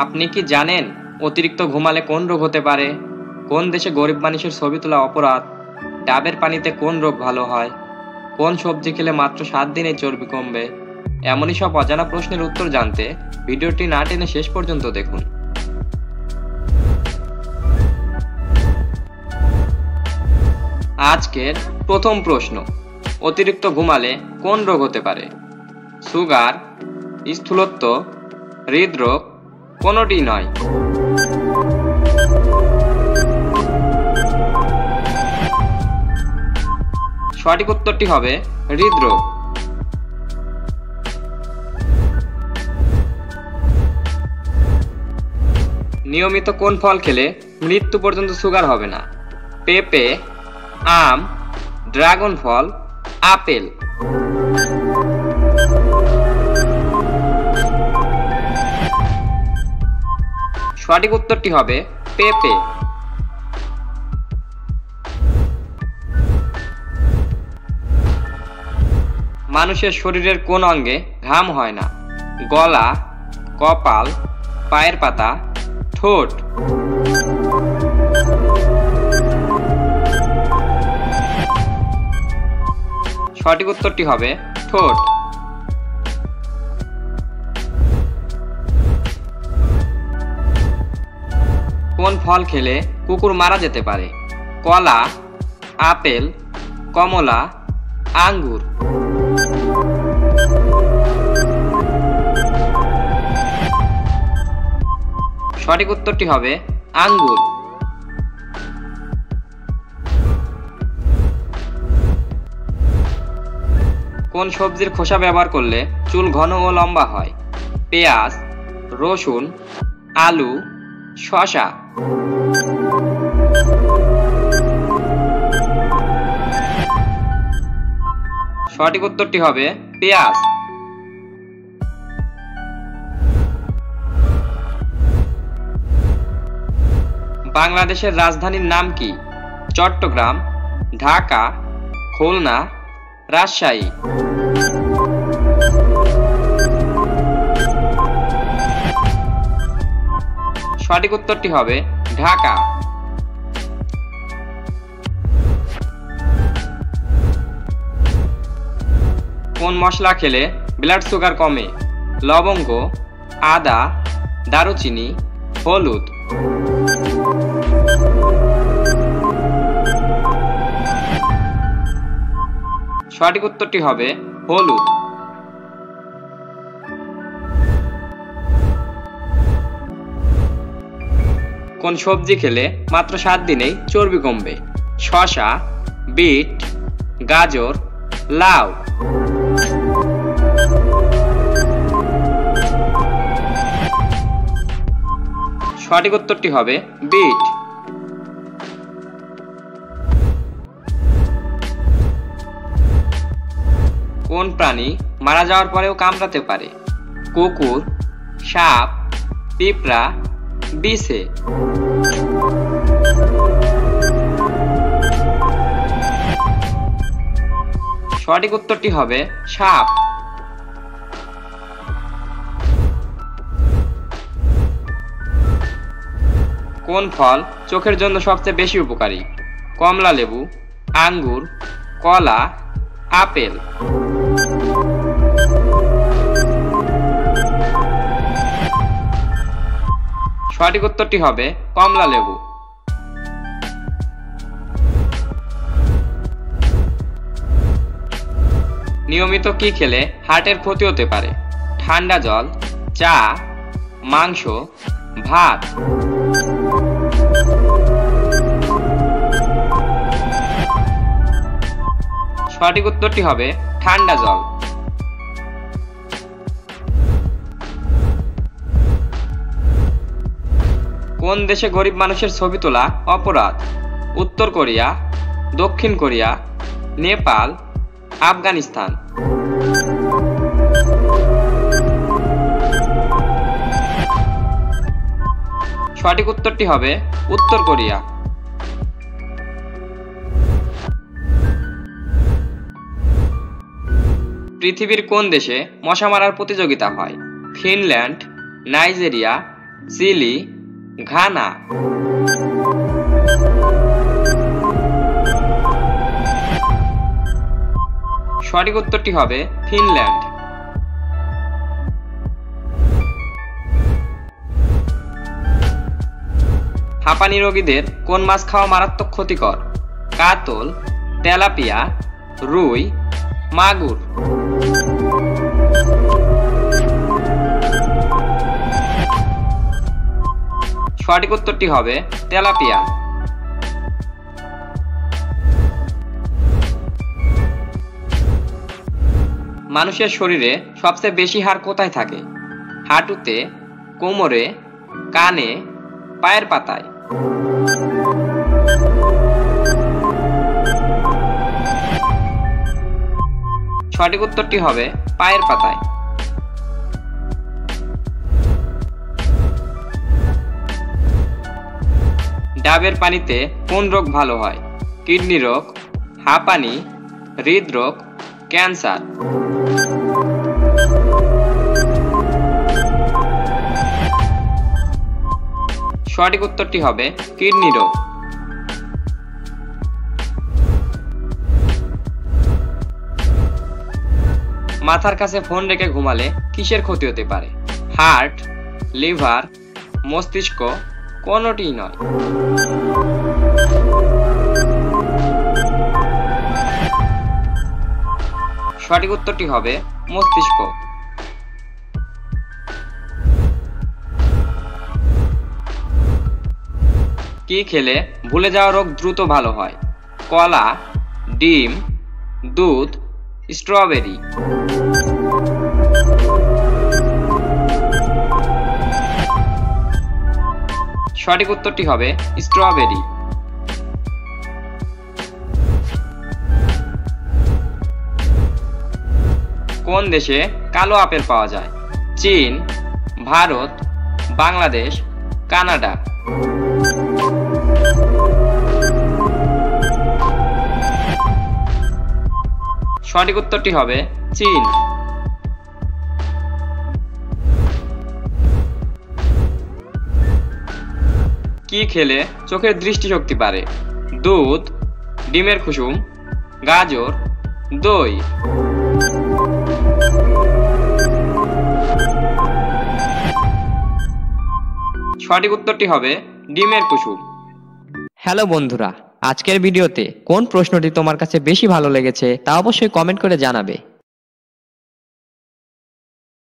আপনি কি জানেন অতিরিক্ত ঘুমালে কোন রোগ হতে পারে? কোন দেশে গরিব মানুষের ছবি তোলা অপরাধ? ডাবের পানিতে কোন রোগ ভালো হয়? কোন সবজি খেলে মাত্র 7 দিনে চর্বি কমবে? এমনই সব অজানা প্রশ্নের উত্তর জানতে ভিডিওটি না টেনে শেষ পর্যন্ত দেখুন। আজকের প্রথম প্রশ্ন, অতিরিক্ত ঘুমালে কোন রোগ হতে পারে? সুগার, স্থূলত্ব, হৃদরোগ, কোনোটি নয়। সঠিক উত্তরটি হবে হৃদরোগ। নিয়মিত কোন ফল খেলে মৃত্যু পর্যন্ত সুগার হবে না? পেঁপে, আম, ড্রাগন ফল, আপেল। সঠিক উত্তরটি হবে পেঁপে। মানুষের শরীরের কোন অঙ্গে ঘাম হয় না? গলা, কপাল, পায়ের পাতা, ঠোঁট। সঠিক উত্তরটি হবে ঠোঁট। কোন ফল খেলে কুকুর মারা যেতে পারে? কলা, আপেল, কমলা, আঙ্গুর। সঠিক উত্তরটি হবে আঙ্গুর। কোন সবজির খোসা ব্যবহার করলে চুল ঘন ও লম্বা হয়? পেঁয়াজ, রসুন, আলু, শসা। সঠিক উত্তরটি হবে পেঁয়াজ। বাংলাদেশের রাজধানীর নাম কি? চট্টগ্রাম, ঢাকা, খুলনা, রাজশাহী। সঠিক উত্তরটি হবে ঢাকা। কোন মশলা খেলে ব্লাড সুগার কমে? লবঙ্গ, আদা, দারুচিনি, হলুদ। সঠিক উত্তরটি হবে হলুদ। কোন সবজি খেলে মাত্র 7 দিনেই চর্বি কমবে? শসা, বিট, গাজর, লাউ। সঠিক উত্তরটি হবে বিট। কোন প্রাণী মারা যাওয়ার পরেও কামড়াতে পারে? কুকুর, সাপ, পিঁপড়া, বিছে। সঠিক উত্তরটি হবে সাপ। কোন ফল চোখের জন্য সবচেয়ে বেশি উপকারী? কমলা লেবু, আঙ্গুর, কলা, আপেল। সঠিক উত্তরটি হবে কমলা লেবু। নিয়মিত কি খেলে হার্টের ক্ষতি হতে পারে? ঠান্ডা জল, চা, মাংস, ভাত। সঠিক উত্তরটি হবে ঠান্ডা জল। কোন দেশে গরিব মানুষের ছবি তোলা অপরাধ? উত্তর কোরিয়া, দক্ষিণ কোরিয়া, নেপাল, আফগানিস্তান। সঠিক উত্তরটি হবে উত্তর কোরিয়া। পৃথিবীর কোন দেশে মশা মারার প্রতিযোগিতা হয়? Finland, Nigeria, Chile, Ghana. সঠিক উত্তরটি হবে ফিনল্যান্ড। হাঁপানি রোগীদের কোন মাছ খাওয়া মারাত্মক ক্ষতিকর? কাতল, তেলাপিয়া, রুই, মাগুর। সঠিক উত্তরটি হবে তেলাপিয়া। মানুষের শরীরে সবচেয়ে বেশি হাড় কোথায় থাকে? হাঁটুতে, কোমরে, কানে, পায়ের পাতায়। সঠিক উত্তরটি হবে পায়ের পাতায়। ডাবের পানিতে কোন রোগ ভালো হয়? কিডনি রোগ, হাঁপানি, হৃদরোগ, ক্যান্সার। সঠিক উত্তরটি হবে কিডনি রোগ। মাথার কাছে ফোন রেখে ঘুমালে কিসের ক্ষতি হতে পারে? হার্ট, লিভার, মস্তিষ্ক, কোনোটিই নয়। সঠিক উত্তরটি হবে মস্তিষ্ক। কি খেলে ভুলে যাওয়া রোগ দ্রুত ভালো হয়? কলা, ডিম, দুধ, স্ট্রবেরি। সঠিক উত্তরটি হবে স্ট্রবেরি। কোন দেশে কালো আপেল পাওয়া যায়? চীন, ভারত, বাংলাদেশ, কানাডা। সঠিক উত্তরটি হবে চীন। কি খেলে চোখের দৃষ্টিশক্তি বাড়ে? দুধ, ডিমের কুসুম, গাজর, দই। সঠিক উত্তরটি হবে ডিমের কুসুম। হ্যালো বন্ধুরা, আজকের ভিডিওতে কোন প্রশ্নটি তোমার কাছে বেশি ভালো লেগেছে তা অবশ্যই কমেন্ট করে জানাবে।